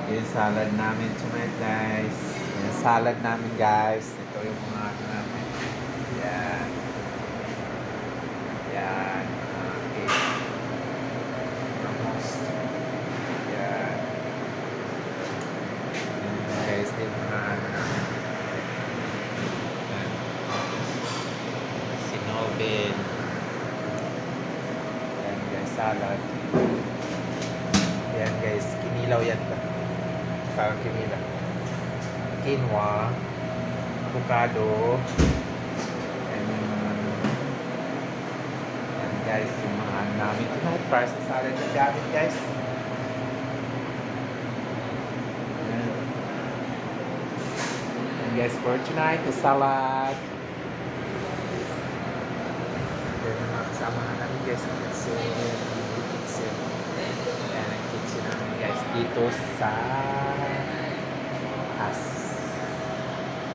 Yung salad namin tonight, guys. Yung salad namin, guys. Ito yung mga ano namin. Yan. Yan. Okay. Almost. Yan. Yan, guys. Ito yung mga ano namin. Yan. Sinobin. Yan, guys. Salad. Yan, guys. Kinilaw yan. Parang kinilaw. Quinoa. Avocado. And yan, guys. Yung mga ano namin tonight. Para sa salad na gamit, guys. Yan. And guys, for tonight, the salad. Yan ang mga kasama namin, guys. Kitchen. Yan ang kitchen namin, guys. Dito sa